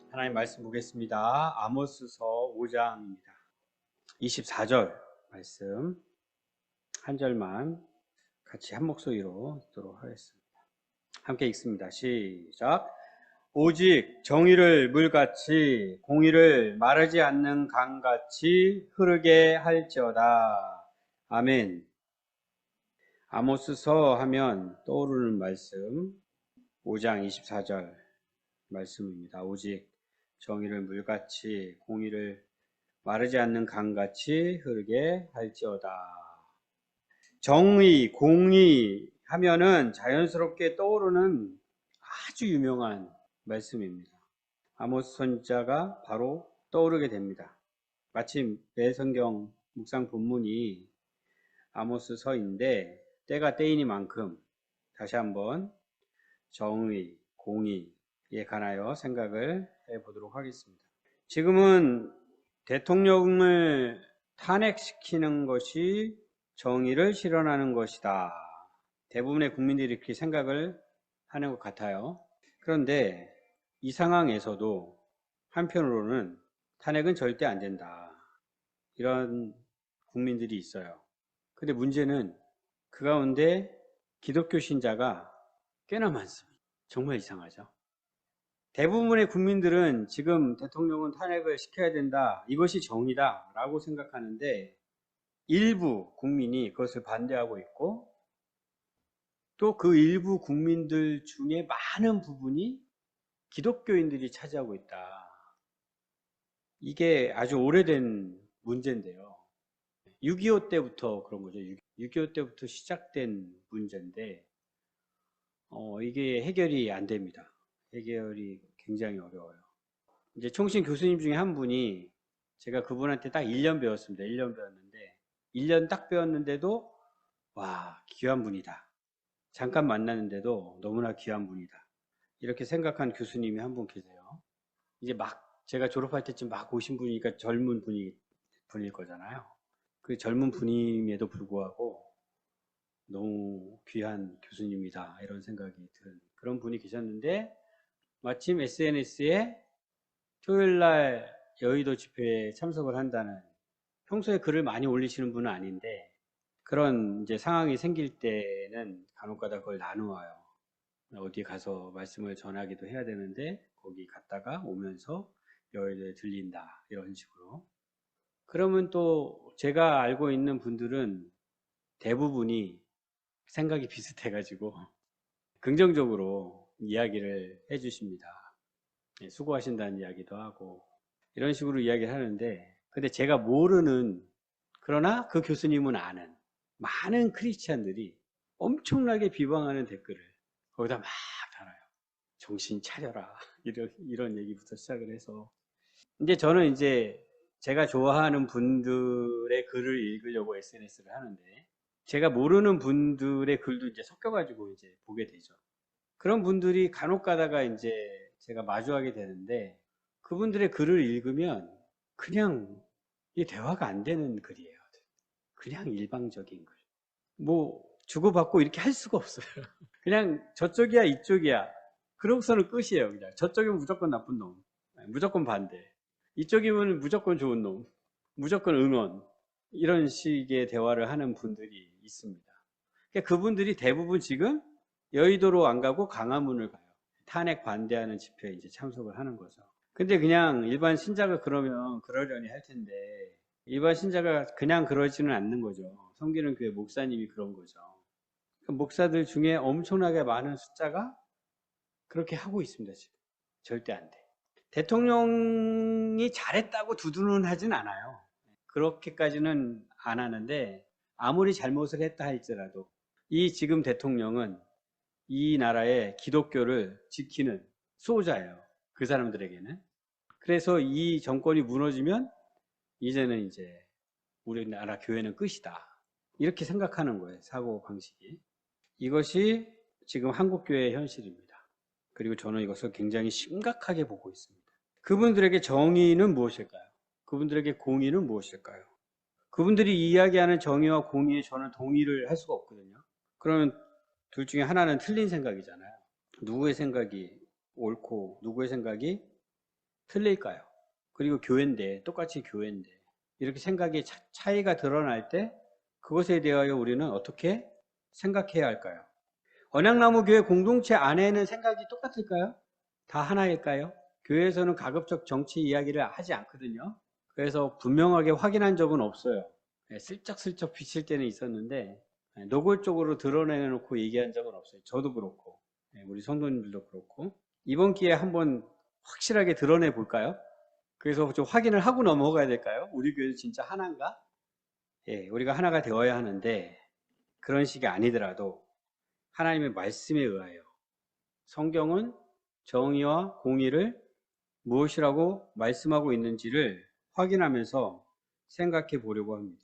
하나님 말씀 보겠습니다. 아모스서 5장입니다. 24절 말씀 한 절만 같이 한 목소리로 읽도록 하겠습니다. 함께 읽습니다. 시작. 오직 정의를 물같이 공의를 마르지 않는 강같이 흐르게 할지어다. 아멘. 아모스서 하면 떠오르는 말씀 5장 24절 말씀입니다. 오직 정의를 물같이 공의를 마르지 않는 강같이 흐르게 할지어다. 정의, 공의 하면은 자연스럽게 떠오르는 아주 유명한 말씀입니다. 아모스 선지자가 바로 떠오르게 됩니다. 마침 내 성경 묵상 본문이 아모스서인데 때가 때이니만큼 다시 한번 정의, 공의에 관하여 생각을 해보도록 하겠습니다. 지금은 대통령을 탄핵시키는 것이 정의를 실현하는 것이다. 대부분의 국민들이 이렇게 생각을 하는 것 같아요. 그런데 이 상황에서도 한편으로는 탄핵은 절대 안 된다. 이런 국민들이 있어요. 근데 문제는 그 가운데 기독교 신자가 꽤나 많습니다. 정말 이상하죠. 대부분의 국민들은 지금 대통령은 탄핵을 시켜야 된다. 이것이 정의다. 라고 생각하는데 일부 국민이 그것을 반대하고 있고 또 그 일부 국민들 중에 많은 부분이 기독교인들이 차지하고 있다. 이게 아주 오래된 문제인데요. 6.25 때부터 그런 거죠. 6.25 때부터 시작된 문제인데 이게 해결이 안 됩니다. 해결이 굉장히 어려워요. 이제 총신 교수님 중에 한 분이 제가 그분한테 딱 1년 배웠습니다. 1년 배웠는데 1년 딱 배웠는데도 와, 귀한 분이다. 잠깐 만났는데도 너무나 귀한 분이다. 이렇게 생각한 교수님이 한 분 계세요. 이제 막 제가 졸업할 때쯤 막 오신 분이니까 젊은 분일 거잖아요. 그 젊은 분임에도 불구하고 너무 귀한 교수님이다. 이런 생각이 드는 그런 분이 계셨는데 마침 SNS에 토요일날 여의도 집회에 참석을 한다는, 평소에 글을 많이 올리시는 분은 아닌데 그런 이제 상황이 생길 때는 간혹가다 그걸 나누어요. 어디 가서 말씀을 전하기도 해야 되는데 거기 갔다가 오면서 여의도에 들린다 이런 식으로. 그러면 또 제가 알고 있는 분들은 대부분이 생각이 비슷해가지고 긍정적으로 이야기를 해주십니다. 수고하신다는 이야기도 하고 이런 식으로 이야기를 하는데, 근데 제가 모르는, 그러나 그 교수님은 아는 많은 크리스찬들이 엄청나게 비방하는 댓글을 거기다 막 달아요. 정신 차려라. 이런 얘기부터 시작을 해서. 이제 저는 이제 제가 좋아하는 분들의 글을 읽으려고 SNS를 하는데, 제가 모르는 분들의 글도 이제 섞여가지고 이제 보게 되죠. 그런 분들이 간혹 가다가 이제 제가 마주하게 되는데, 그분들의 글을 읽으면 그냥 이 대화가 안 되는 글이에요. 그냥 일방적인 글. 뭐 주고받고 이렇게 할 수가 없어요. 그냥 저쪽이야 이쪽이야. 그러고서는 끝이에요. 그냥 저쪽이면 무조건 나쁜 놈, 무조건 반대. 이쪽이면 무조건 좋은 놈, 무조건 응원. 이런 식의 대화를 하는 분들이 있습니다. 그러니까 그분들이 대부분 지금 여의도로 안 가고 광화문을 가요. 탄핵 반대하는 집회에 이제 참석을 하는 거죠. 근데 그냥 일반 신자가 그러면 그러려니 할 텐데 일반 신자가 그냥 그러지는 않는 거죠. 섬기는 교회 목사님이 그런 거죠. 목사들 중에 엄청나게 많은 숫자가 그렇게 하고 있습니다. 지금 절대 안 돼. 대통령이 잘했다고 두두는 하진 않아요. 그렇게까지는 안 하는데 아무리 잘못을 했다 할지라도 이 지금 대통령은 이 나라의 기독교를 지키는 수호자예요. 그 사람들에게는. 그래서 이 정권이 무너지면 이제는 이제 우리나라 교회는 끝이다. 이렇게 생각하는 거예요. 사고 방식이. 이것이 지금 한국교회의 현실입니다. 그리고 저는 이것을 굉장히 심각하게 보고 있습니다. 그분들에게 정의는 무엇일까요? 그분들에게 공의는 무엇일까요? 그분들이 이야기하는 정의와 공의에 저는 동의를 할 수가 없거든요. 그러면 둘 중에 하나는 틀린 생각이잖아요. 누구의 생각이 옳고 누구의 생각이 틀릴까요? 그리고 교회인데, 똑같이 교회인데, 이렇게 생각이 차이가 드러날 때 그것에 대하여 우리는 어떻게 생각해야 할까요? 언약나무 교회 공동체 안에는 생각이 똑같을까요? 다 하나일까요? 교회에서는 가급적 정치 이야기를 하지 않거든요. 그래서 분명하게 확인한 적은 없어요. 슬쩍슬쩍 비칠 때는 있었는데 노골적으로 드러내놓고 얘기한 적은 없어요. 저도 그렇고 우리 성도님들도 그렇고. 이번 기회에 한번 확실하게 드러내 볼까요? 그래서 좀 확인을 하고 넘어가야 될까요? 우리 교회는 진짜 하나인가? 우리가 하나가 되어야 하는데 그런 식이 아니더라도 하나님의 말씀에 의하여 성경은 정의와 공의를 무엇이라고 말씀하고 있는지를 확인하면서 생각해 보려고 합니다.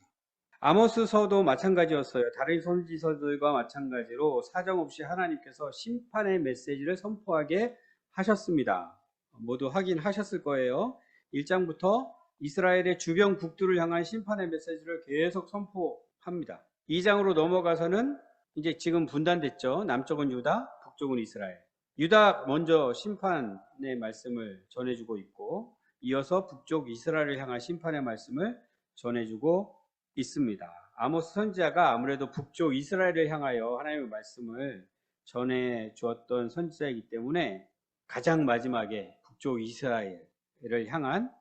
아모스서도 마찬가지였어요. 다른 선지서들과 마찬가지로 사정없이 하나님께서 심판의 메시지를 선포하게 하셨습니다. 모두 확인하셨을 거예요. 1장부터 이스라엘의 주변 국들을 향한 심판의 메시지를 계속 선포합니다. 2장으로 넘어가서는 이제 지금 분단됐죠. 남쪽은 유다, 북쪽은 이스라엘. 유다 먼저 심판의 말씀을 전해주고 있고 이어서 북쪽 이스라엘을 향한 심판의 말씀을 전해주고 있습니다. 아모스 선지자가 아무래도 북쪽 이스라엘을 향하여 하나님의 말씀을 전해 주었던 선지자이기 때문에 가장 마지막에 북쪽 이스라엘을 향한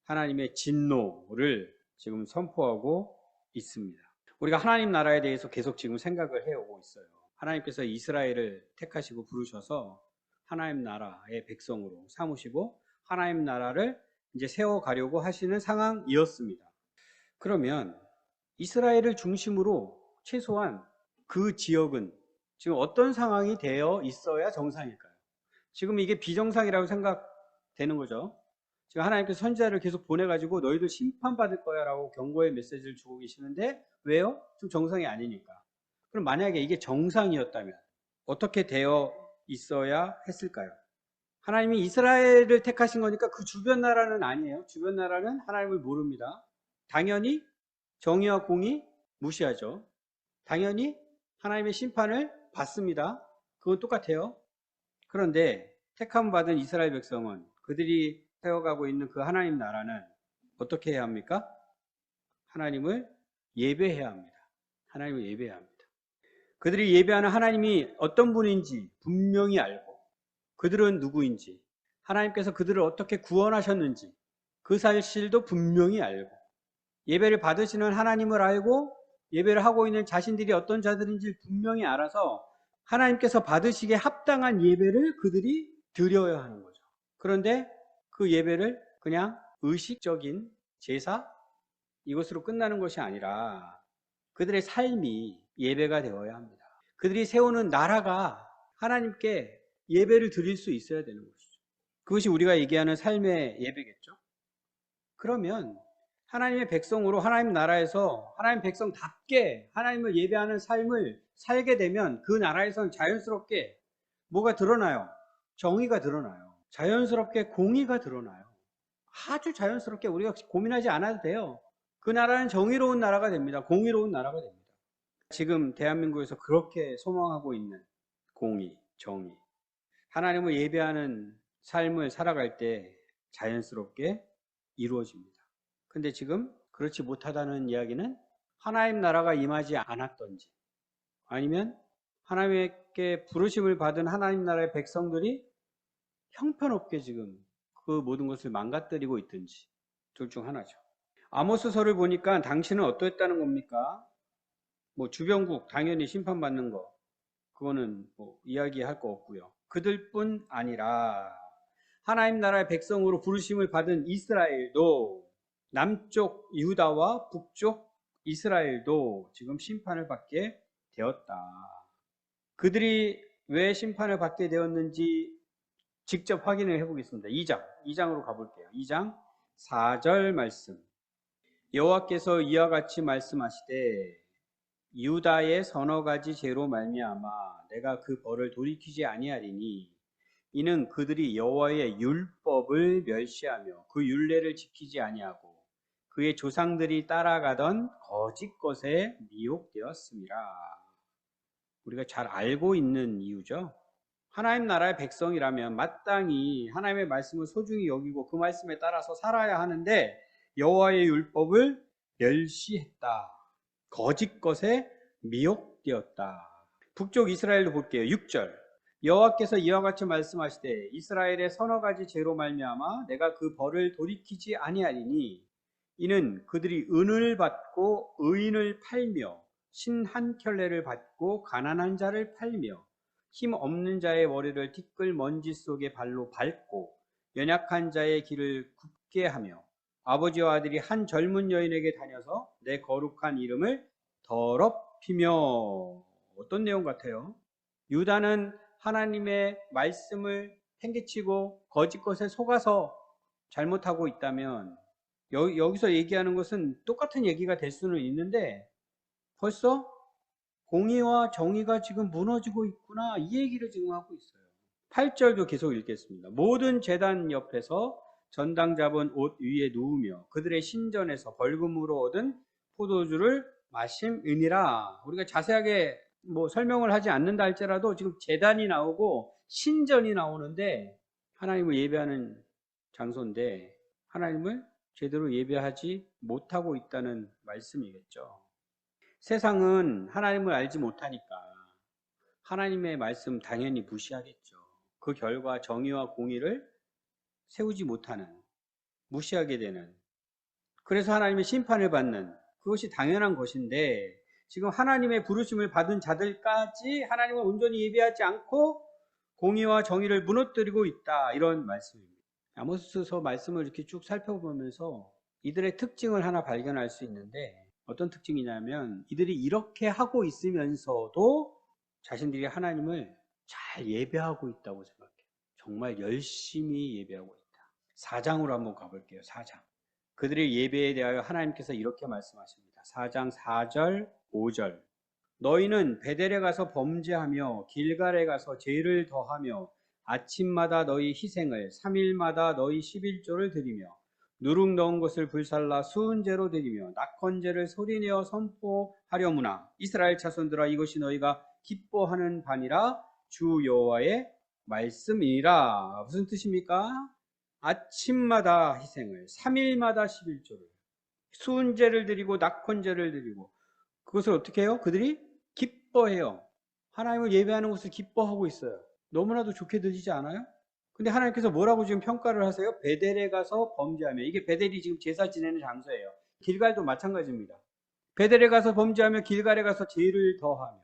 하나님의 진노를 지금 선포하고 있습니다. 우리가 하나님 나라에 대해서 계속 지금 생각을 해오고 있어요. 하나님께서 이스라엘을 택하시고 부르셔서 하나님 나라의 백성으로 삼으시고 하나님 나라를 이제 세워가려고 하시는 상황이었습니다. 그러면 이스라엘을 중심으로 최소한 그 지역은 지금 어떤 상황이 되어 있어야 정상일까요? 지금 이게 비정상이라고 생각되는 거죠. 지금 하나님께서 선지자를 계속 보내가지고 너희들 심판받을 거야 라고 경고의 메시지를 주고 계시는데 왜요? 좀 정상이 아니니까. 그럼 만약에 이게 정상이었다면 어떻게 되어 있어야 했을까요? 하나님이 이스라엘을 택하신 거니까 그 주변 나라는 아니에요. 주변 나라는 하나님을 모릅니다. 당연히 정의와 공의 무시하죠. 당연히 하나님의 심판을 받습니다. 그건 똑같아요. 그런데 택함 받은 이스라엘 백성은 그들이 세워가고 있는 그 하나님 나라는 어떻게 해야 합니까? 하나님을 예배해야 합니다. 하나님을 예배해야 합니다. 그들이 예배하는 하나님이 어떤 분인지 분명히 알고 그들은 누구인지 하나님께서 그들을 어떻게 구원하셨는지 그 사실도 분명히 알고 예배를 받으시는 하나님을 알고 예배를 하고 있는 자신들이 어떤 자들인지 분명히 알아서 하나님께서 받으시기에 합당한 예배를 그들이 드려야 하는 거죠. 그런데 그 예배를 그냥 의식적인 제사 이것으로 끝나는 것이 아니라 그들의 삶이 예배가 되어야 합니다. 그들이 세우는 나라가 하나님께 예배를 드릴 수 있어야 되는 것이죠. 그것이 우리가 얘기하는 삶의 예배겠죠. 그러면 하나님의 백성으로 하나님 나라에서 하나님 백성답게 하나님을 예배하는 삶을 살게 되면 그 나라에서는 자연스럽게 뭐가 드러나요? 정의가 드러나요. 자연스럽게 공의가 드러나요. 아주 자연스럽게 우리가 고민하지 않아도 돼요. 그 나라는 정의로운 나라가 됩니다. 공의로운 나라가 됩니다. 지금 대한민국에서 그렇게 소망하고 있는 공의, 정의. 하나님을 예배하는 삶을 살아갈 때 자연스럽게 이루어집니다. 근데 지금 그렇지 못하다는 이야기는 하나님 나라가 임하지 않았던지 아니면 하나님께 부르심을 받은 하나님 나라의 백성들이 형편없게 지금 그 모든 것을 망가뜨리고 있든지 둘 중 하나죠. 아모스서를 보니까 당신은 어떠했다는 겁니까? 뭐 주변국 당연히 심판받는 거 그거는 뭐 이야기할 거 없고요. 그들뿐 아니라 하나님 나라의 백성으로 부르심을 받은 이스라엘도 남쪽 유다와 북쪽 이스라엘도 지금 심판을 받게 되었다. 그들이 왜 심판을 받게 되었는지 직접 확인을 해보겠습니다. 2장으로 가볼게요. 2장 4절 말씀. 여호와께서 이와 같이 말씀하시되 유다의 서너 가지 죄로 말미암아 내가 그 벌을 돌이키지 아니하리니 이는 그들이 여호와의 율법을 멸시하며 그 율례를 지키지 아니하고 그의 조상들이 따라가던 거짓 것에 미혹되었습니다. 우리가 잘 알고 있는 이유죠. 하나님 나라의 백성이라면 마땅히 하나님의 말씀을 소중히 여기고 그 말씀에 따라서 살아야 하는데 여호와의 율법을 멸시했다. 거짓 것에 미혹되었다. 북쪽 이스라엘도 볼게요. 6절. 여호와께서 이와 같이 말씀하시되 이스라엘의 서너 가지 죄로 말미암아 내가 그 벌을 돌이키지 아니하리니 이는 그들이 은을 받고 의인을 팔며 신 한 켤레를 받고 가난한 자를 팔며 힘 없는 자의 머리를 티끌 먼지 속에 발로 밟고 연약한 자의 길을 굽게 하며 아버지와 아들이 한 젊은 여인에게 다녀서 내 거룩한 이름을 더럽히며. 어떤 내용 같아요? 유다는 하나님의 말씀을 팽개치고 거짓 것에 속아서 잘못하고 있다면 여기서 얘기하는 것은 똑같은 얘기가 될 수는 있는데 벌써 공의와 정의가 지금 무너지고 있구나, 이 얘기를 지금 하고 있어요. 8절도 계속 읽겠습니다. 모든 제단 옆에서 전당 잡은 옷 위에 누우며 그들의 신전에서 벌금으로 얻은 포도주를 마심이니라. 우리가 자세하게 설명을 하지 않는다 할지라도 지금 제단이 나오고 신전이 나오는데 하나님을 예배하는 장소인데 하나님을 제대로 예배하지 못하고 있다는 말씀이겠죠. 세상은 하나님을 알지 못하니까 하나님의 말씀 당연히 무시하겠죠. 그 결과 정의와 공의를 세우지 못하는, 무시하게 되는, 그래서 하나님의 심판을 받는, 그것이 당연한 것인데 지금 하나님의 부르심을 받은 자들까지 하나님을 온전히 예배하지 않고 공의와 정의를 무너뜨리고 있다, 이런 말씀입니다. 아모스서 말씀을 이렇게 쭉 살펴보면서 이들의 특징을 하나 발견할 수 있는데 어떤 특징이냐면 이들이 이렇게 하고 있으면서도 자신들이 하나님을 잘 예배하고 있다고 생각해요. 정말 열심히 예배하고 있다. 4장으로 한번 가볼게요. 4장. 그들의 예배에 대하여 하나님께서 이렇게 말씀하십니다. 4장 4절 5절. 너희는 베델에 가서 범죄하며 길갈에 가서 죄를 더하며 아침마다 너희 희생을 3일마다 너희 11조를 드리며 누룩 넣은 것을 불살라 수은제로 드리며 낙헌제를 소리내어 선포하려무나 이스라엘 자손들아 이것이 너희가 기뻐하는 바니라 주 여호와의 말씀이라. 무슨 뜻입니까? 아침마다 희생을 3일마다 11조를 수은제를 드리고 낙헌제를 드리고 그것을 어떻게 해요? 그들이 기뻐해요. 하나님을 예배하는 것을 기뻐하고 있어요. 너무나도 좋게 들리지 않아요? 근데 하나님께서 뭐라고 지금 평가를 하세요? 베델에 가서 범죄하며. 이게 베델이 지금 제사 지내는 장소예요. 길갈도 마찬가지입니다. 베델에 가서 범죄하며 길갈에 가서 죄를 더하며.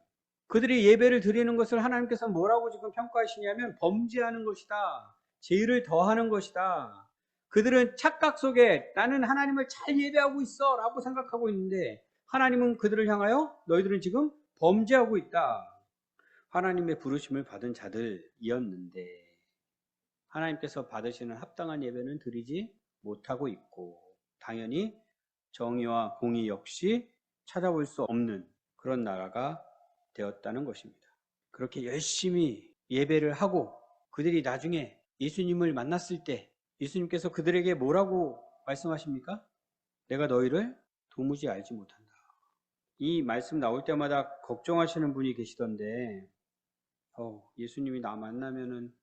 그들이 예배를 드리는 것을 하나님께서 뭐라고 지금 평가하시냐면 범죄하는 것이다. 죄를 더하는 것이다. 그들은 착각 속에 나는 하나님을 잘 예배하고 있어 라고 생각하고 있는데 하나님은 그들을 향하여 너희들은 지금 범죄하고 있다. 하나님의 부르심을 받은 자들이었는데 하나님께서 받으시는 합당한 예배는 드리지 못하고 있고 당연히 정의와 공의 역시 찾아볼 수 없는 그런 나라가 되었다는 것입니다. 그렇게 열심히 예배를 하고 그들이 나중에 예수님을 만났을 때 예수님께서 그들에게 뭐라고 말씀하십니까? 내가 너희를 도무지 알지 못한다. 이 말씀 나올 때마다 걱정하시는 분이 계시던데 예수님이 나 만나면은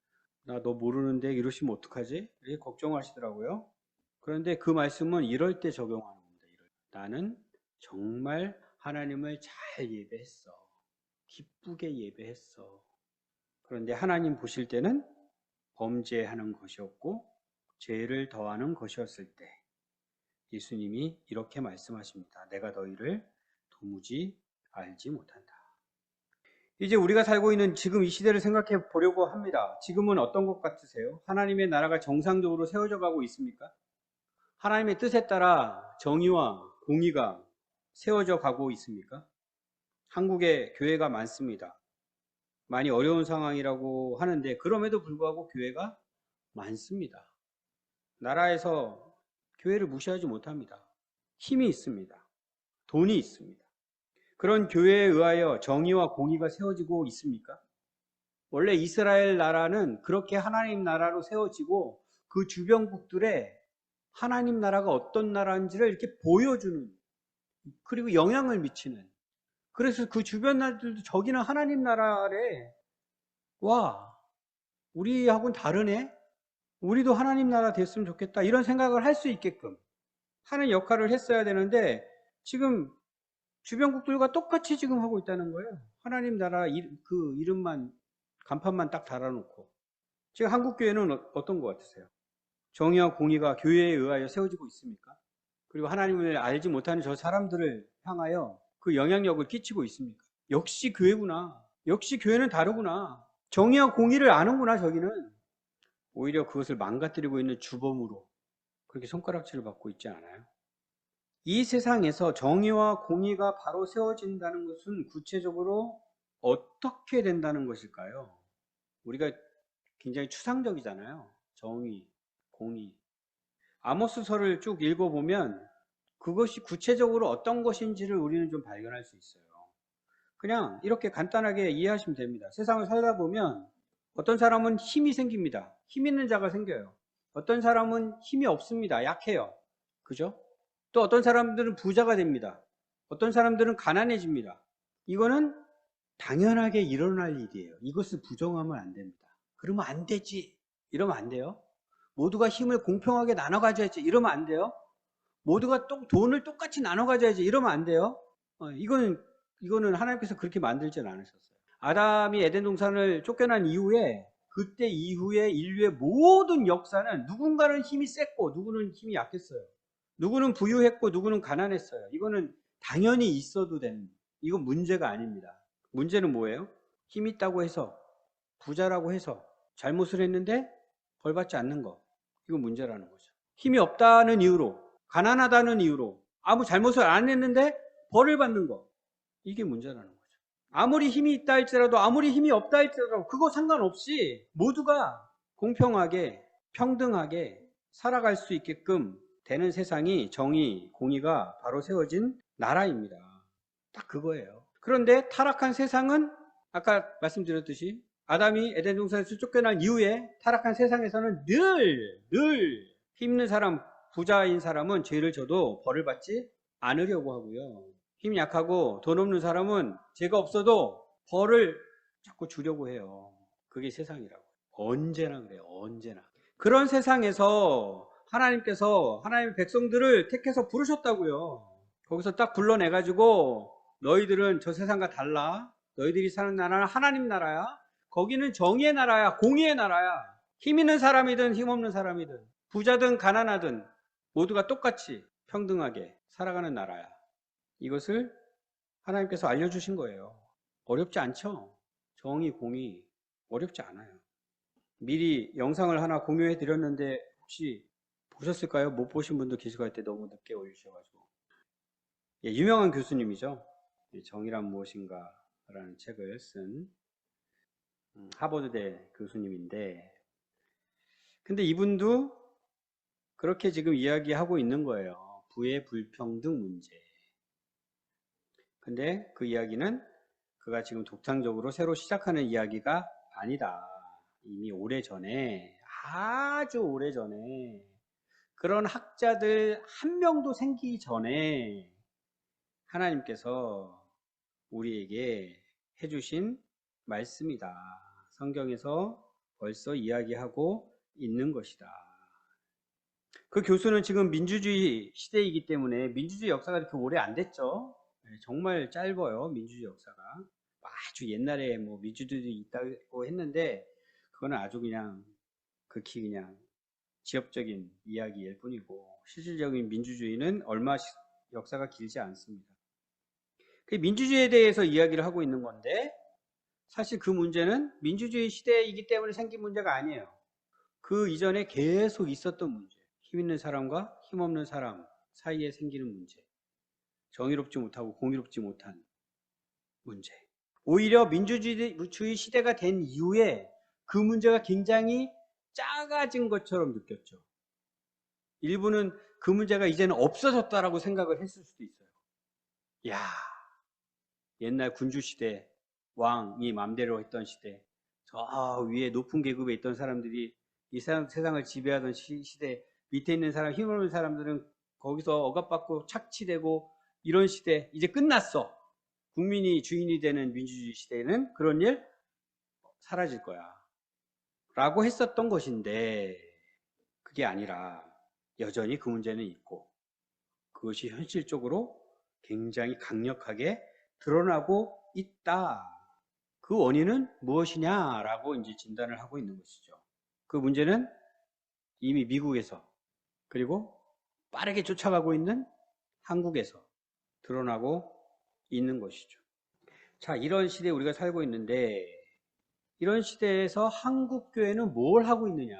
나 너 모르는데 이러시면 어떡하지? 이렇게 걱정하시더라고요. 그런데 그 말씀은 이럴 때 적용하는 겁니다. 나는 정말 하나님을 잘 예배했어. 기쁘게 예배했어. 그런데 하나님 보실 때는 범죄하는 것이었고 죄를 더하는 것이었을 때 예수님이 이렇게 말씀하십니다. 내가 너희를 도무지 알지 못한다. 이제 우리가 살고 있는 지금 이 시대를 생각해 보려고 합니다. 지금은 어떤 것 같으세요? 하나님의 나라가 정상적으로 세워져 가고 있습니까? 하나님의 뜻에 따라 정의와 공의가 세워져 가고 있습니까? 한국에 교회가 많습니다. 많이 어려운 상황이라고 하는데 그럼에도 불구하고 교회가 많습니다. 나라에서 교회를 무시하지 못합니다. 힘이 있습니다. 돈이 있습니다. 그런 교회에 의하여 정의와 공의가 세워지고 있습니까? 원래 이스라엘 나라는 그렇게 하나님 나라로 세워지고 그 주변국들에 하나님 나라가 어떤 나라인지를 이렇게 보여주는 그리고 영향을 미치는 그래서 그 주변 나라들도 저기는 하나님 나라래 와 우리하고는 다르네? 우리도 하나님 나라 됐으면 좋겠다. 이런 생각을 할 수 있게끔 하는 역할을 했어야 되는데 지금 주변국들과 똑같이 지금 하고 있다는 거예요. 하나님 나라 그 이름만 간판만 딱 달아놓고. 지금 한국교회는 어떤 것 같으세요? 정의와 공의가 교회에 의하여 세워지고 있습니까? 그리고 하나님을 알지 못하는 저 사람들을 향하여 그 영향력을 끼치고 있습니까? 역시 교회구나. 역시 교회는 다르구나. 정의와 공의를 아는구나, 저기는. 오히려 그것을 망가뜨리고 있는 주범으로 그렇게 손가락질을 받고 있지 않아요? 이 세상에서 정의와 공의가 바로 세워진다는 것은 구체적으로 어떻게 된다는 것일까요? 우리가 굉장히 추상적이잖아요. 정의, 공의. 아모스서를 쭉 읽어보면 그것이 구체적으로 어떤 것인지를 우리는 좀 발견할 수 있어요. 그냥 이렇게 간단하게 이해하시면 됩니다. 세상을 살다 보면 어떤 사람은 힘이 생깁니다. 힘 있는 자가 생겨요. 어떤 사람은 힘이 없습니다. 약해요. 그죠? 또 어떤 사람들은 부자가 됩니다. 어떤 사람들은 가난해집니다. 이거는 당연하게 일어날 일이에요. 이것을 부정하면 안 됩니다. 그러면 안 되지. 이러면 안 돼요. 모두가 힘을 공평하게 나눠 가져야지. 이러면 안 돼요. 모두가 돈을 똑같이 나눠 가져야지. 이러면 안 돼요. 이거는 하나님께서 그렇게 만들지는 않으셨어요. 아담이 에덴 동산을 쫓겨난 이후에 그때 이후에 인류의 모든 역사는 누군가는 힘이 셌고 누구는 힘이 약했어요. 누구는 부유했고 누구는 가난했어요. 이거는 당연히 있어도 되는, 이건 문제가 아닙니다. 문제는 뭐예요? 힘 있다고 해서, 부자라고 해서 잘못을 했는데 벌 받지 않는 거. 이건 문제라는 거죠. 힘이 없다는 이유로, 가난하다는 이유로 아무 잘못을 안 했는데 벌을 받는 거. 이게 문제라는 거죠. 아무리 힘이 있다 할지라도, 아무리 힘이 없다 할지라도 그거 상관없이 모두가 공평하게 평등하게 살아갈 수 있게끔 되는 세상이 정의, 공의가 바로 세워진 나라입니다. 딱 그거예요. 그런데 타락한 세상은 아까 말씀드렸듯이 아담이 에덴 동산에서 쫓겨난 이후에 타락한 세상에서는 늘 힘있는 사람, 부자인 사람은 죄를 져도 벌을 받지 않으려고 하고요. 힘 약하고 돈 없는 사람은 죄가 없어도 벌을 자꾸 주려고 해요. 그게 세상이라고. 언제나 그래요. 언제나. 그런 세상에서 하나님께서 하나님의 백성들을 택해서 부르셨다고요. 거기서 딱 불러내가지고 너희들은 저 세상과 달라. 너희들이 사는 나라는 하나님 나라야. 거기는 정의의 나라야. 공의의 나라야. 힘 있는 사람이든 힘 없는 사람이든 부자든 가난하든 모두가 똑같이 평등하게 살아가는 나라야. 이것을 하나님께서 알려주신 거예요. 어렵지 않죠? 정의, 공의 어렵지 않아요. 미리 영상을 하나 공유해 드렸는데 혹시 보셨을까요? 못 보신 분도 계실 것 같아요. 너무 늦게 올리셔가지고. 예, 유명한 교수님이죠. 정의란 무엇인가 라는 책을 쓴 하버드대 교수님인데, 근데 이분도 그렇게 지금 이야기하고 있는 거예요. 부의 불평등 문제. 근데 그 이야기는 그가 지금 독창적으로 새로 시작하는 이야기가 아니다. 이미 오래전에, 아주 오래전에 그런 학자들 한 명도 생기기 전에 하나님께서 우리에게 해주신 말씀이다. 성경에서 벌써 이야기하고 있는 것이다. 그 교수는 지금 민주주의 시대이기 때문에, 민주주의 역사가 그렇게 오래 안 됐죠. 정말 짧아요, 민주주의 역사가. 아주 옛날에 뭐 민주주의 있다고 했는데 그거는 아주 그냥 극히 그냥 지엽적인 이야기일 뿐이고, 실질적인 민주주의는 얼마 역사가 길지 않습니다. 그 민주주의에 대해서 이야기를 하고 있는 건데, 사실 그 문제는 민주주의 시대이기 때문에 생긴 문제가 아니에요. 그 이전에 계속 있었던 문제. 힘 있는 사람과 힘 없는 사람 사이에 생기는 문제. 정의롭지 못하고 공의롭지 못한 문제. 오히려 민주주의 시대가 된 이후에 그 문제가 굉장히 작아진 것처럼 느꼈죠. 일부는 그 문제가 이제는 없어졌다라고 생각을 했을 수도 있어요. 야, 옛날 군주시대, 왕이 맘대로 했던 시대, 저 위에 높은 계급에 있던 사람들이 이 세상을 지배하던 시대, 밑에 있는 사람, 힘없는 사람들은 거기서 억압받고 착취되고 이런 시대 이제 끝났어. 국민이 주인이 되는 민주주의 시대에는 그런 일 사라질 거야. 라고 했었던 것인데 그게 아니라 여전히 그 문제는 있고 그것이 현실적으로 굉장히 강력하게 드러나고 있다. 그 원인은 무엇이냐라고 이제 진단을 하고 있는 것이죠. 그 문제는 이미 미국에서 그리고 빠르게 쫓아가고 있는 한국에서 드러나고 있는 것이죠. 자, 이런 시대에 우리가 살고 있는데 이런 시대에서 한국 교회는 뭘 하고 있느냐?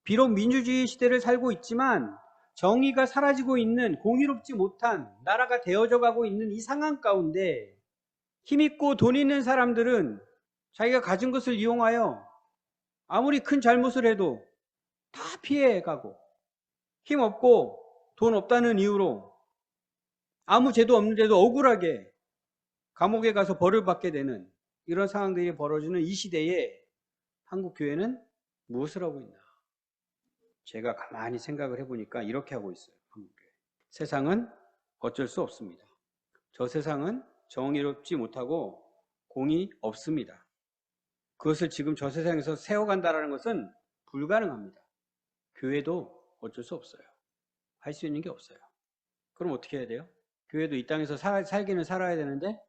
비록 민주주의 시대를 살고 있지만 정의가 사라지고 있는 공의롭지 못한 나라가 되어져 가고 있는 이 상황 가운데 힘있고 돈 있는 사람들은 자기가 가진 것을 이용하여 아무리 큰 잘못을 해도 다 피해가고 힘없고 돈 없다는 이유로 아무 죄도 없는데도 억울하게 감옥에 가서 벌을 받게 되는 이런 상황들이 벌어지는 이 시대에 한국 교회는 무엇을 하고 있나? 제가 가만히 생각을 해보니까 이렇게 하고 있어요. 한국 교회. 세상은 어쩔 수 없습니다. 저 세상은 정의롭지 못하고 공이 없습니다. 그것을 지금 저 세상에서 세워간다는 것은 불가능합니다. 교회도 어쩔 수 없어요. 할 수 있는 게 없어요. 그럼 어떻게 해야 돼요? 교회도 이 땅에서 살기는 살아야 되는데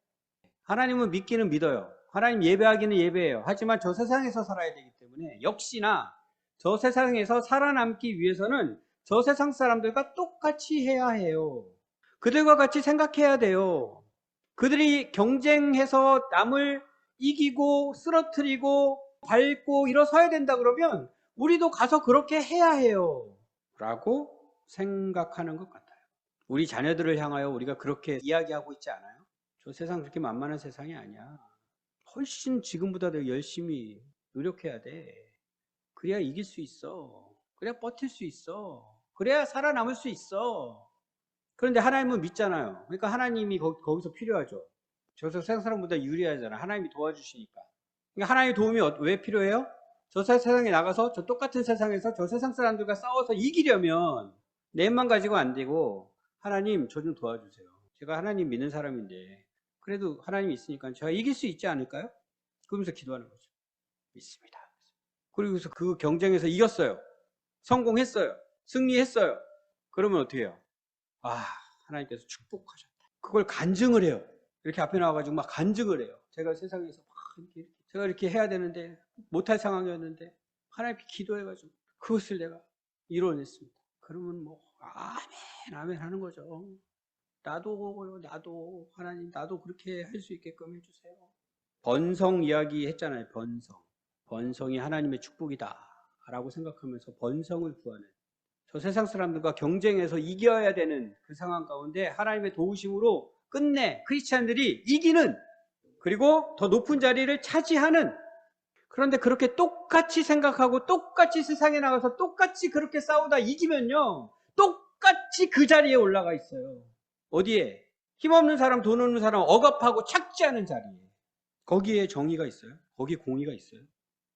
하나님은 믿기는 믿어요. 하나님 예배하기는 예배해요. 하지만 저 세상에서 살아야 되기 때문에 역시나 저 세상에서 살아남기 위해서는 저 세상 사람들과 똑같이 해야 해요. 그들과 같이 생각해야 돼요. 그들이 경쟁해서 남을 이기고 쓰러뜨리고 밟고 일어서야 된다 그러면 우리도 가서 그렇게 해야 해요. 라고 생각하는 것 같아요. 우리 자녀들을 향하여 우리가 그렇게 이야기하고 있지 않아요? 저 세상 그렇게 만만한 세상이 아니야. 훨씬 지금보다 더 열심히 노력해야 돼. 그래야 이길 수 있어. 그래야 버틸 수 있어. 그래야 살아남을 수 있어. 그런데 하나님은 믿잖아요. 그러니까 하나님이 거기서 필요하죠. 저 세상 사람보다 유리하잖아. 하나님이 도와주시니까. 그러니까 하나님의 도움이 왜 필요해요? 저 세상에 나가서 저 똑같은 세상에서 저 세상 사람들과 싸워서 이기려면 내 힘만 가지고 안 되고 하나님 저 좀 도와주세요. 제가 하나님 믿는 사람인데 그래도 하나님이 있으니까 제가 이길 수 있지 않을까요? 그러면서 기도하는 거죠. 믿습니다. 그리고서 그 경쟁에서 이겼어요. 성공했어요. 승리했어요. 그러면 어떻게 해요? 아, 하나님께서 축복하셨다. 그걸 간증을 해요. 이렇게 앞에 나와가지고 막 간증을 해요. 제가 세상에서 막 제가 이렇게 해야 되는데 못할 상황이었는데 하나님께 기도해가지고 그것을 내가 이뤄냈습니다. 그러면 뭐 아멘 아멘 하는 거죠. 나도 하나님 나도 그렇게 할 수 있게끔 해주세요. 번성 이야기 했잖아요. 번성이 하나님의 축복이다 라고 생각하면서 번성을 구하는 저 세상 사람들과 경쟁해서 이겨야 되는 그 상황 가운데 하나님의 도우심으로 끝내 크리스찬들이 이기는 그리고 더 높은 자리를 차지하는 그런데 그렇게 똑같이 생각하고 똑같이 세상에 나가서 똑같이 그렇게 싸우다 이기면요 똑같이 그 자리에 올라가 있어요. 어디에? 힘없는 사람, 돈 없는 사람 억압하고 착취하는 자리에. 거기에 정의가 있어요? 거기에 공의가 있어요?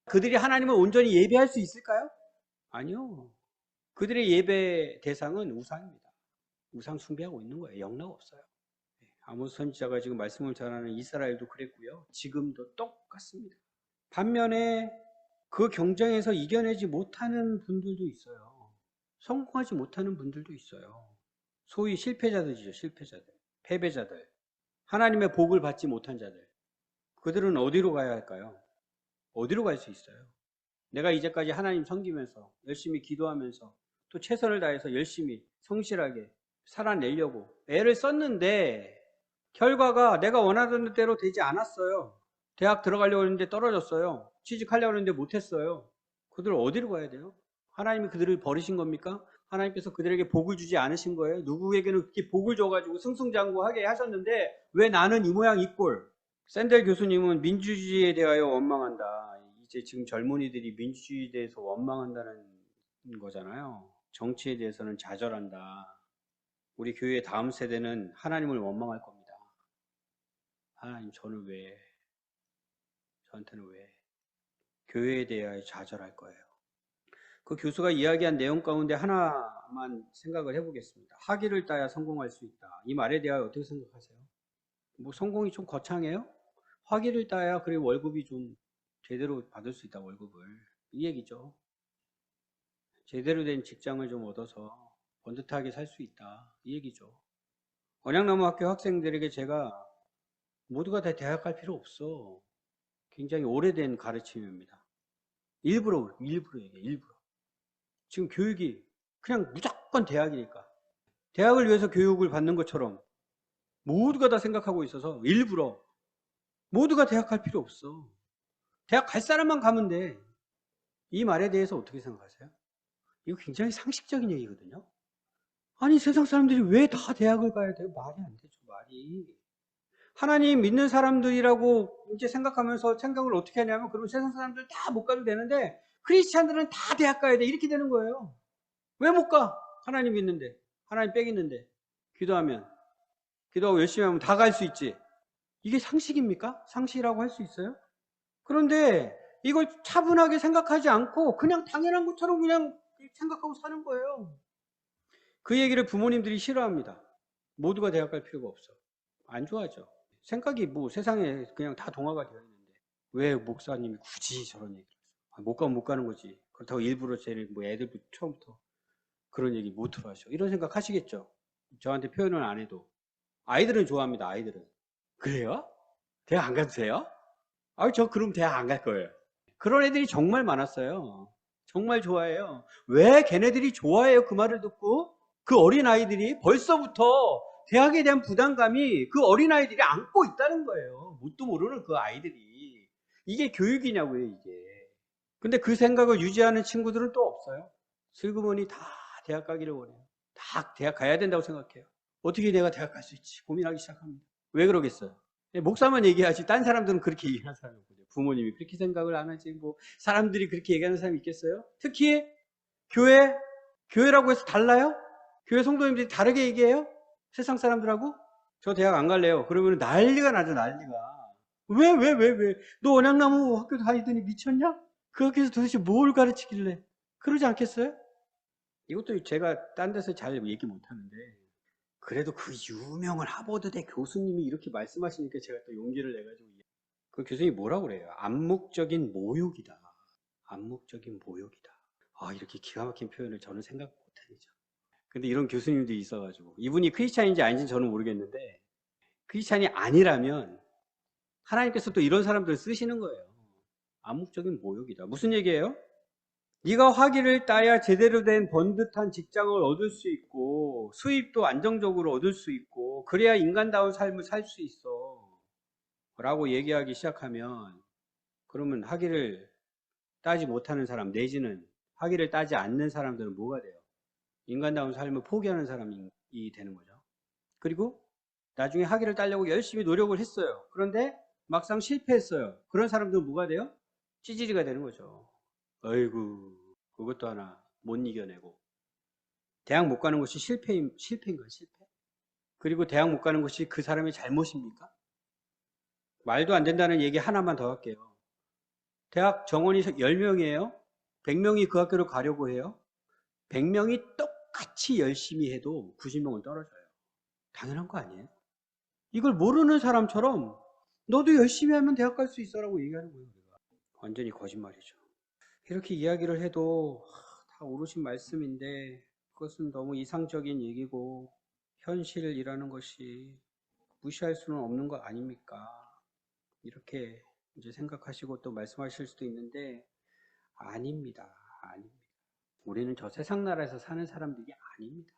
그들이 하나님을 온전히 예배할 수 있을까요? 아니요. 그들의 예배 대상은 우상입니다. 우상 숭배하고 있는 거예요. 영락 없어요. 아모스 선지자가 지금 말씀을 전하는 이스라엘도 그랬고요. 지금도 똑같습니다. 반면에 그 경쟁에서 이겨내지 못하는 분들도 있어요. 성공하지 못하는 분들도 있어요. 소위 실패자들이죠. 실패자들. 패배자들. 하나님의 복을 받지 못한 자들. 그들은 어디로 가야 할까요? 어디로 갈 수 있어요? 내가 이제까지 하나님 섬기면서 열심히 기도하면서 또 최선을 다해서 열심히 성실하게 살아내려고 애를 썼는데 결과가 내가 원하던 대로 되지 않았어요. 대학 들어가려고 했는데 떨어졌어요. 취직하려고 했는데 못했어요. 그들 어디로 가야 돼요? 하나님이 그들을 버리신 겁니까? 하나님께서 그들에게 복을 주지 않으신 거예요? 누구에게는 그렇게 복을 줘가지고 승승장구하게 하셨는데 왜 나는 이 모양 이 꼴? 샌델 교수님은 민주주의에 대하여 원망한다. 이제 지금 젊은이들이 민주주의에 대해서 원망한다는 거잖아요. 정치에 대해서는 좌절한다. 우리 교회의 다음 세대는 하나님을 원망할 겁니다. 하나님 저는 왜? 저한테는 왜? 교회에 대하여 좌절할 거예요. 그 교수가 이야기한 내용 가운데 하나만 생각을 해보겠습니다. 학위를 따야 성공할 수 있다. 이 말에 대하여 어떻게 생각하세요? 뭐 성공이 좀 거창해요? 학위를 따야 그래 월급이 좀 제대로 받을 수 있다, 월급을. 이 얘기죠. 제대로 된 직장을 좀 얻어서 번듯하게 살 수 있다, 이 얘기죠. 언양나무 학교 학생들에게 제가 모두가 다 대학 갈 필요 없어. 굉장히 오래된 가르침입니다. 일부러 얘기해, 일부러. 지금 교육이 그냥 무조건 대학이니까. 대학을 위해서 교육을 받는 것처럼 모두가 다 생각하고 있어서 일부러 모두가 대학 갈 필요 없어. 대학 갈 사람만 가면 돼. 이 말에 대해서 어떻게 생각하세요? 이거 굉장히 상식적인 얘기거든요. 아니, 세상 사람들이 왜 다 대학을 가야 돼요? 말이 안 되죠, 말이. 하나님 믿는 사람들이라고 이제 생각하면서 생각을 어떻게 하냐면, 그럼 세상 사람들 다 못 가도 되는데 크리스찬들은 다 대학 가야 돼, 이렇게 되는 거예요. 왜 못 가? 하나님 믿는데, 하나님 빽 있는데. 기도하고 열심히 하면 다 갈 수 있지. 이게 상식입니까? 상식이라고 할 수 있어요? 그런데 이걸 차분하게 생각하지 않고 그냥 당연한 것처럼 그냥 생각하고 사는 거예요. 그 얘기를 부모님들이 싫어합니다. 모두가 대학 갈 필요가 없어. 안 좋아하죠. 생각이 뭐 세상에 그냥 다 동화가 되어 있는데 왜 목사님이 굳이 저런 얘기를 했어? 못 가면 못 가는 거지. 그렇다고 일부러 쟤네 뭐 애들도 처음부터 그런 얘기 못 들어 하셔. 이런 생각 하시겠죠. 저한테 표현은 안 해도. 아이들은 좋아합니다. 아이들은. 그래요? 대학 안 가도 돼요? 저 그럼 대학 안 갈 거예요. 그런 애들이 정말 많았어요. 정말 좋아해요. 왜 걔네들이 좋아해요? 그 말을 듣고 그 어린아이들이 벌써부터 대학에 대한 부담감이 그 어린아이들이 안고 있다는 거예요. 뭣도 모르는 그 아이들이. 이게 교육이냐고요, 이게. 근데 그 생각을 유지하는 친구들은 또 없어요. 슬그머니 다 대학 가기를 원해요. 다 대학 가야 된다고 생각해요. 어떻게 내가 대학 갈 수 있지? 고민하기 시작합니다. 왜 그러겠어요? 목사만 얘기하지 딴 사람들은 그렇게 얘기하는 사람이 없거든요. 부모님이 그렇게 생각을 안 하지 뭐 사람들이 그렇게 얘기하는 사람이 있겠어요? 특히 교회라고 해서 달라요? 교회 성도님들이 다르게 얘기해요? 세상 사람들하고? 저 대학 안 갈래요. 그러면 난리가 나죠, 난리가. 왜? 너 언양나무 학교 다니더니 미쳤냐? 그 학교에서 도대체 뭘 가르치길래? 그러지 않겠어요? 이것도 제가 딴 데서 잘 얘기 못 하는데 그래도 그 유명한 하버드대 교수님이 이렇게 말씀하시니까 제가 또 용기를 내가지고 그 교수님이 뭐라고 그래요? 암묵적인 모욕이다. 암묵적인 모욕이다. 이렇게 기가 막힌 표현을 저는 생각 못하죠. 근데 이런 교수님도 있어가지고 이분이 크리스찬인지 아닌지는 저는 모르겠는데 크리스찬이 아니라면 하나님께서 또 이런 사람들을 쓰시는 거예요. 암묵적인 모욕이다. 무슨 얘기예요? 네가 화기를 따야 제대로 된 번듯한 직장을 얻을 수 있고 수입도 안정적으로 얻을 수 있고 그래야 인간다운 삶을 살 수 있어 라고 얘기하기 시작하면 그러면 학위를 따지 못하는 사람 내지는 학위를 따지 않는 사람들은 뭐가 돼요? 인간다운 삶을 포기하는 사람이 되는 거죠. 그리고 나중에 학위를 따려고 열심히 노력을 했어요. 그런데 막상 실패했어요. 그런 사람들은 뭐가 돼요? 찌질이가 되는 거죠. 어이구, 그것도 하나 못 이겨내고. 대학 못 가는 것이 실패인가요? 실패? 그리고 대학 못 가는 것이 그 사람의 잘못입니까? 말도 안 된다는 얘기 하나만 더 할게요. 대학 정원이 10명이에요. 100명이 그 학교를 가려고 해요. 100명이 똑같이 열심히 해도 90명은 떨어져요. 당연한 거 아니에요? 이걸 모르는 사람처럼 너도 열심히 하면 대학 갈 수 있어라고 얘기하는 거예요. 우리가. 완전히 거짓말이죠. 이렇게 이야기를 해도 다 오르신 말씀인데 그것은 너무 이상적인 얘기고 현실이라는 것이 무시할 수는 없는 거 아닙니까? 이렇게 이제 생각하시고 또 말씀하실 수도 있는데 아닙니다. 아닙니다. 우리는 저 세상 나라에서 사는 사람들이 아닙니다.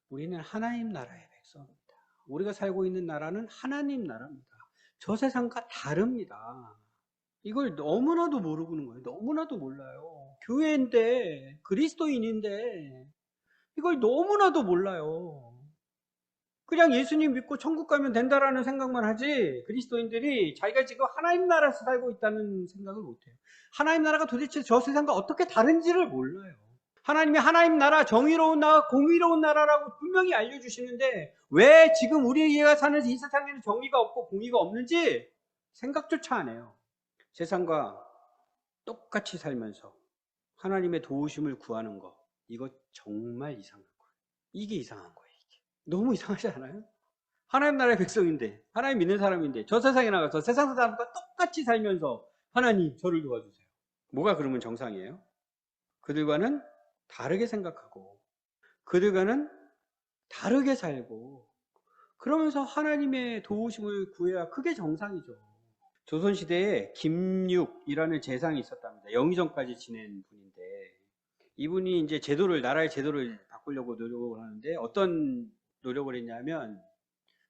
우리는 하나님 나라의 백성입니다. 우리가 살고 있는 나라는 하나님 나라입니다. 저 세상과 다릅니다. 이걸 너무나도 모르는 거예요. 너무나도 몰라요. 교회인데 그리스도인인데 이걸 너무나도 몰라요. 그냥 예수님 믿고 천국 가면 된다라는 생각만 하지 그리스도인들이 자기가 지금 하나님 나라에서 살고 있다는 생각을 못해요. 하나님 나라가 도대체 저 세상과 어떻게 다른지를 몰라요. 하나님이 하나님 나라, 정의로운 나라, 공의로운 나라라고 분명히 알려주시는데 왜 지금 우리가 사는 이 세상에는 정의가 없고 공의가 없는지 생각조차 안 해요. 세상과 똑같이 살면서 하나님의 도우심을 구하는 거 이거 정말 이상한 거예요. 이게 이상한 거예요. 이게. 너무 이상하지 않아요? 하나님 나라의 백성인데 하나님 믿는 사람인데 저 세상에 나가서 세상 사람과 똑같이 살면서 하나님 저를 도와주세요. 뭐가 그러면 정상이에요? 그들과는 다르게 생각하고 그들과는 다르게 살고 그러면서 하나님의 도우심을 구해야 그게 정상이죠. 조선시대에 김육이라는 재상이 있었답니다. 영의정까지 지낸 분인데 이분이 이제 나라의 제도를 바꾸려고 노력을 하는데 어떤 노력을 했냐면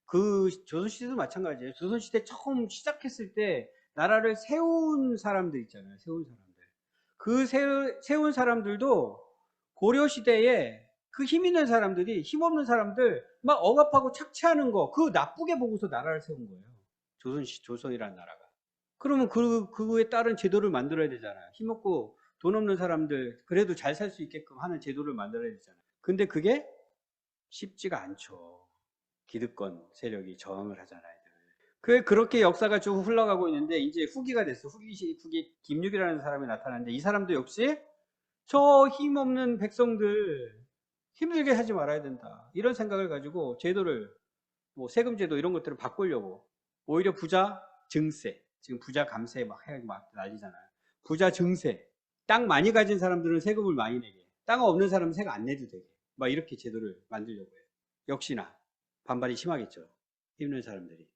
그 조선시대도 마찬가지예요. 조선시대 처음 시작했을 때 나라를 세운 사람들 있잖아요. 세운 사람들. 그 세운 사람들도 고려시대에 그 힘 있는 사람들이 힘없는 사람들 막 억압하고 착취하는 거 그거 나쁘게 보고서 나라를 세운 거예요. 조선이라는 나라가. 그러면 그에 따른 제도를 만들어야 되잖아요. 힘없고 돈 없는 사람들 그래도 잘 살 수 있게끔 하는 제도를 만들어야 되잖아요. 근데 그게 쉽지가 않죠. 기득권 세력이 저항을 하잖아요. 그렇게 역사가 쭉 흘러가고 있는데 이제 후기가 됐어. 후기 김육이라는 사람이 나타났는데 이 사람도 역시 저 힘없는 백성들 힘들게 하지 말아야 된다. 이런 생각을 가지고 제도를 뭐 세금 제도 이런 것들을 바꾸려고 오히려 부자 증세 지금 부자 감세 막 난리잖아요. 부자 증세 땅 많이 가진 사람들은 세금을 많이 내게 땅 없는 사람은 세금 안 내도 되게 막 이렇게 제도를 만들려고 해요. 역시나 반발이 심하겠죠. 힘든 사람들이.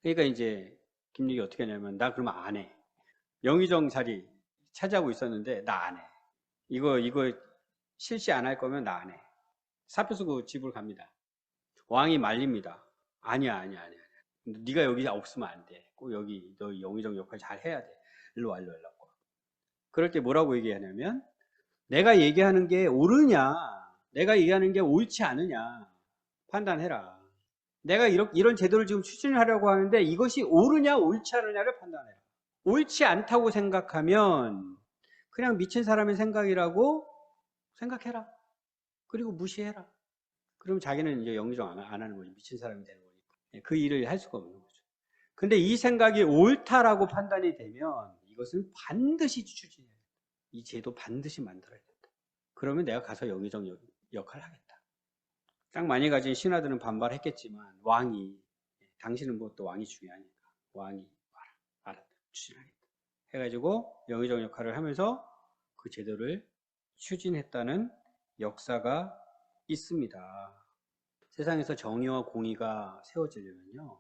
그러니까 이제 김육이 어떻게 하냐면 나 그러면 안 해. 영의정 자리 차지하고 있었는데 나 안 해. 이거 실시 안 할 거면 나 안 해. 사표 쓰고 집을 갑니다. 왕이 말립니다. 아니야. 네가 여기 없으면 안 돼. 꼭 여기 너 영의정 역할 잘 해야 돼. 일로 와. 그럴 때 뭐라고 얘기하냐면 내가 얘기하는 게 옳으냐 내가 얘기하는 게 옳지 않으냐 판단해라. 내가 이런 제도를 지금 추진하려고 하는데 이것이 옳으냐 옳지 않으냐를 판단해라. 옳지 않다고 생각하면 그냥 미친 사람의 생각이라고 생각해라. 그리고 무시해라. 그럼 자기는 이제 영의정 안 하는 거지. 미친 사람이 되는 거니까. 그 일을 할 수가 없는 거죠. 근데 이 생각이 옳다라고 판단이 되면 이것은 반드시 추진해야 된다. 이 제도 반드시 만들어야 된다. 그러면 내가 가서 영의정 역할을 하겠다. 땅 많이 가진 신하들은 반발했겠지만 왕이 당신은 뭐 또 왕이 중요하니까 왕이 알았다. 추진하겠다. 해가지고 영의정 역할을 하면서 그 제도를 추진했다는 역사가 있습니다. 세상에서 정의와 공의가 세워지려면요.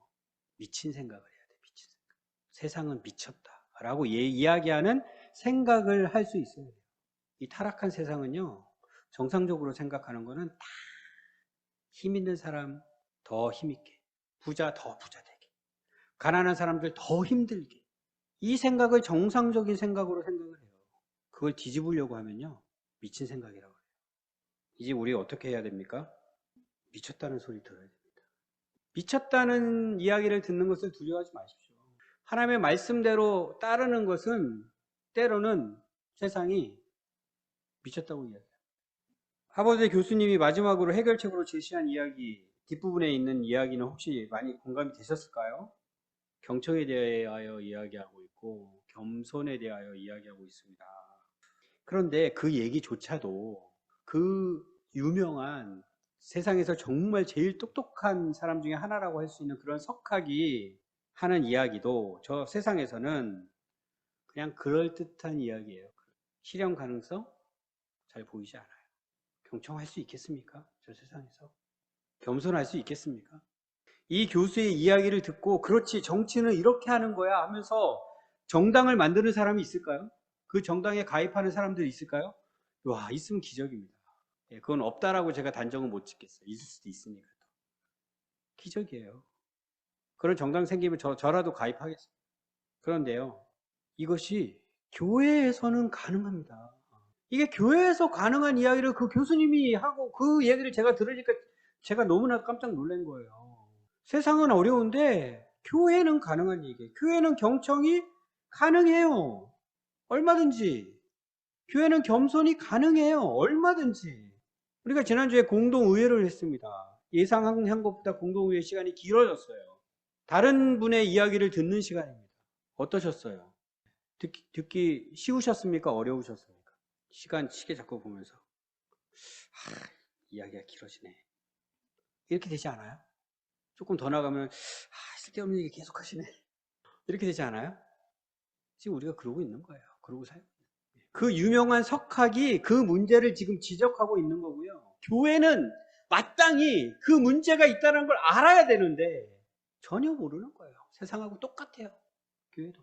미친 생각을 해야 돼. 미친 생각. 세상은 미쳤다. 라고 이야기하는 생각을 할 수 있어야 돼요. 이 타락한 세상은요. 정상적으로 생각하는 거는 다 힘 있는 사람 더 힘있게, 부자 더 부자 되게, 가난한 사람들 더 힘들게. 이 생각을 정상적인 생각으로 생각을 해요. 그걸 뒤집으려고 하면요. 미친 생각이라고 해요. 이제 우리 어떻게 해야 됩니까? 미쳤다는 소리 들어야 됩니다. 미쳤다는 이야기를 듣는 것을 두려워하지 마십시오. 하나님의 말씀대로 따르는 것은 때로는 세상이 미쳤다고 이야기해요. 하버드 교수님이 마지막으로 해결책으로 제시한 이야기, 뒷부분에 있는 이야기는 혹시 많이 공감이 되셨을까요? 경청에 대하여 이야기하고 있고 겸손에 대하여 이야기하고 있습니다. 그런데 그 얘기조차도 그 유명한 세상에서 정말 제일 똑똑한 사람 중에 하나라고 할 수 있는 그런 석학이 하는 이야기도 저 세상에서는 그냥 그럴듯한 이야기예요. 실현 가능성 잘 보이지 않아요. 경청할 수 있겠습니까? 저 세상에서. 겸손할 수 있겠습니까? 이 교수의 이야기를 듣고 그렇지 정치는 이렇게 하는 거야 하면서 정당을 만드는 사람이 있을까요? 그 정당에 가입하는 사람들이 있을까요? 와, 있으면 기적입니다. 그건 없다라고 제가 단정은 못 짓겠어요. 있을 수도 있으니까. 기적이에요. 그런 정당 생기면 저라도 가입하겠어요. 그런데요, 이것이 교회에서는 가능합니다. 이게 교회에서 가능한 이야기를 그 교수님이 하고 그 얘기를 제가 들으니까 제가 너무나 깜짝 놀란 거예요. 세상은 어려운데 교회는 가능한 얘기예요. 교회는 경청이 가능해요. 얼마든지. 교회는 겸손이 가능해요. 얼마든지. 우리가 지난주에 공동의회를 했습니다. 예상한 것보다 공동의회 시간이 길어졌어요. 다른 분의 이야기를 듣는 시간입니다. 어떠셨어요? 듣기 쉬우셨습니까? 어려우셨습니까? 시계 자꾸 보면서 이야기가 길어지네. 이렇게 되지 않아요? 조금 더 나가면 쓸데없는 얘기 계속 하시네. 이렇게 되지 않아요? 지금 우리가 그러고 있는 거예요. 그러고 살고. 그 유명한 석학이 그 문제를 지금 지적하고 있는 거고요. 교회는 마땅히 그 문제가 있다는 걸 알아야 되는데 전혀 모르는 거예요. 세상하고 똑같아요. 교회도.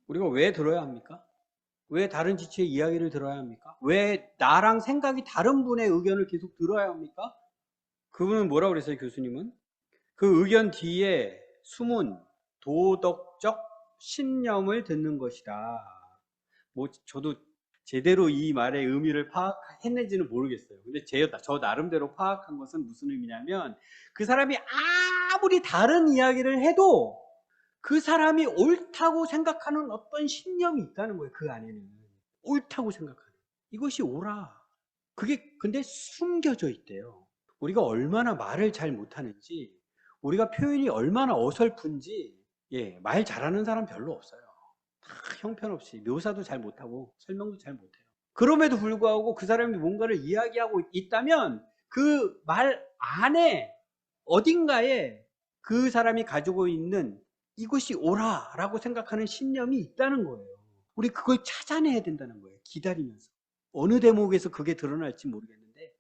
우리가 왜 들어야 합니까? 왜 다른 지체의 이야기를 들어야 합니까? 왜 나랑 생각이 다른 분의 의견을 계속 들어야 합니까? 그분은 뭐라고 그랬어요, 교수님은? 그 의견 뒤에 숨은 도덕적 신념을 듣는 것이다. 뭐 저도 제대로 이 말의 의미를 파악했는지는 모르겠어요. 근데 저 나름대로 파악한 것은 무슨 의미냐면 그 사람이 아무리 다른 이야기를 해도 그 사람이 옳다고 생각하는 어떤 신념이 있다는 거예요. 그 안에는. 옳다고 생각하는. 이것이 옳아. 그게 근데 숨겨져 있대요. 우리가 얼마나 말을 잘 못하는지, 우리가 표현이 얼마나 어설픈지, 말 잘하는 사람 별로 없어요. 다 형편없이 묘사도 잘 못하고 설명도 잘 못해요. 그럼에도 불구하고 그 사람이 뭔가를 이야기하고 있다면 그 말 안에 어딘가에 그 사람이 가지고 있는 이것이 옳아라고 생각하는 신념이 있다는 거예요. 우리 그걸 찾아내야 된다는 거예요. 기다리면서. 어느 대목에서 그게 드러날지 모르겠는데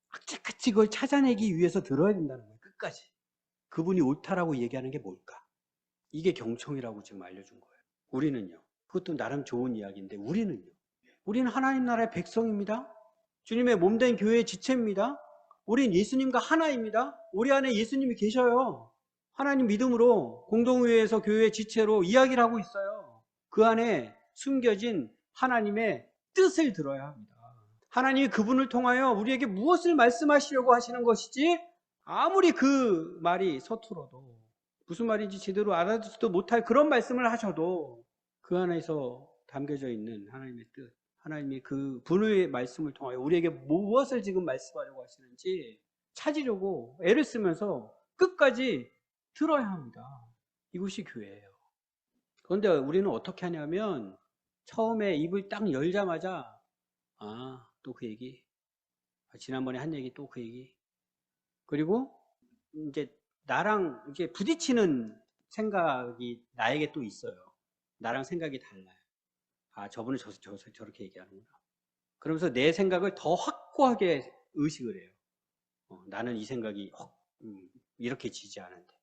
악착같이 그걸 찾아내기 위해서 들어야 된다는 거예요. 끝까지. 그분이 옳다라고 얘기하는 게 뭘까? 이게 경청이라고 지금 알려준 거예요. 우리는요. 그것도 나름 좋은 이야기인데 우리는요. 우리는 하나님 나라의 백성입니다. 주님의 몸된 교회의 지체입니다. 우린 예수님과 하나입니다. 우리 안에 예수님이 계셔요. 하나님 믿음으로 공동의회에서 교회의 지체로 이야기를 하고 있어요. 그 안에 숨겨진 하나님의 뜻을 들어야 합니다. 하나님이 그분을 통하여 우리에게 무엇을 말씀하시려고 하시는 것이지 아무리 그 말이 서툴어도 무슨 말인지 제대로 알아듣지도 못할 그런 말씀을 하셔도 그 안에서 담겨져 있는 하나님의 뜻, 하나님이 그 분의 말씀을 통하여 우리에게 무엇을 지금 말씀하려고 하시는지 찾으려고 애를 쓰면서 끝까지 들어야 합니다. 이것이 교회예요. 그런데 우리는 어떻게 하냐면 처음에 입을 딱 열자마자 또 그 얘기, 지난번에 한 얘기 또 그 얘기, 그리고 이제 나랑 이제 부딪히는 생각이 나에게 또 있어요. 나랑 생각이 달라요. 저분은 저렇게 얘기하는구나. 그러면서 내 생각을 더 확고하게 의식을 해요. 나는 이 생각이 이렇게 지지 않은데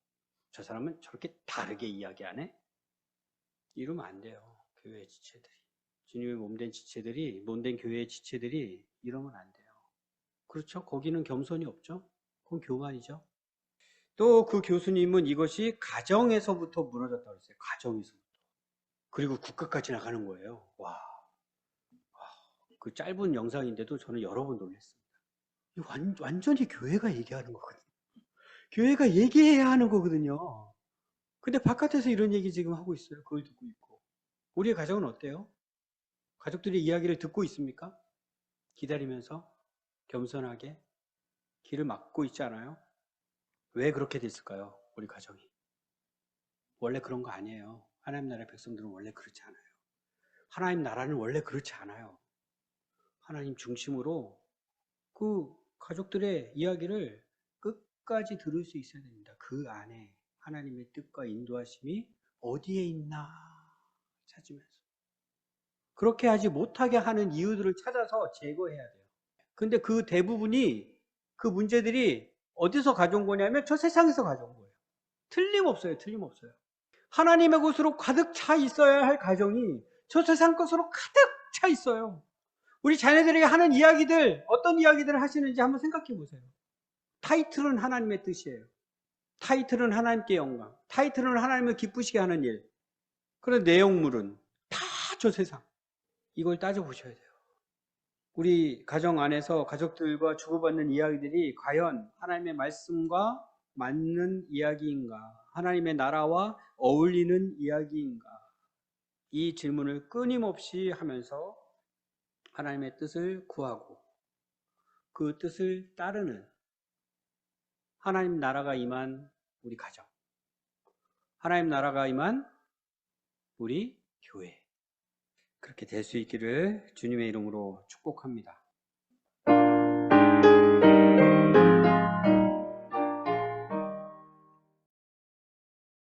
저 사람은 저렇게 다르게 이야기하네? 이러면 안 돼요. 교회의 지체들이. 주님의 몸된 지체들이, 몸된 교회의 지체들이 이러면 안 돼요. 그렇죠? 거기는 겸손이 없죠? 그건 교만이죠. 또 그 교수님은 이것이 가정에서부터 무너졌다고 했어요. 가정에서부터. 그리고 국가까지 나가는 거예요. 와, 그 짧은 영상인데도 저는 여러 번 놀랐습니다. 완전히 교회가 얘기하는 거거든요. 교회가 얘기해야 하는 거거든요. 근데 바깥에서 이런 얘기 지금 하고 있어요. 그걸 듣고 있고. 우리의 가정은 어때요? 가족들이 이야기를 듣고 있습니까? 기다리면서 겸손하게 귀를 막고 있지 않아요? 왜 그렇게 됐을까요? 우리 가정이. 원래 그런 거 아니에요. 하나님 나라의 백성들은 원래 그렇지 않아요. 하나님 나라는 원래 그렇지 않아요. 하나님 중심으로 그 가족들의 이야기를 끝까지 들을 수 있어야 됩니다. 그 안에 하나님의 뜻과 인도하심이 어디에 있나 찾으면서. 그렇게 하지 못하게 하는 이유들을 찾아서 제거해야 돼요. 근데 그 대부분이 그 문제들이 어디서 가져온 거냐면 저 세상에서 가져온 거예요. 틀림없어요. 틀림없어요. 하나님의 것으로 가득 차 있어야 할 가정이 저 세상 것으로 가득 차 있어요. 우리 자녀들에게 하는 이야기들, 어떤 이야기들을 하시는지 한번 생각해 보세요. 타이틀은 하나님의 뜻이에요. 타이틀은 하나님께 영광. 타이틀은 하나님을 기쁘시게 하는 일. 그런 내용물은 다 저 세상. 이걸 따져보셔야 돼요. 우리 가정 안에서 가족들과 주고받는 이야기들이 과연 하나님의 말씀과 맞는 이야기인가? 하나님의 나라와 어울리는 이야기인가? 이 질문을 끊임없이 하면서 하나님의 뜻을 구하고 그 뜻을 따르는 하나님 나라가 임한 우리 가정, 하나님 나라가 임한 우리 교회, 그렇게 될 수 있기를 주님의 이름으로 축복합니다.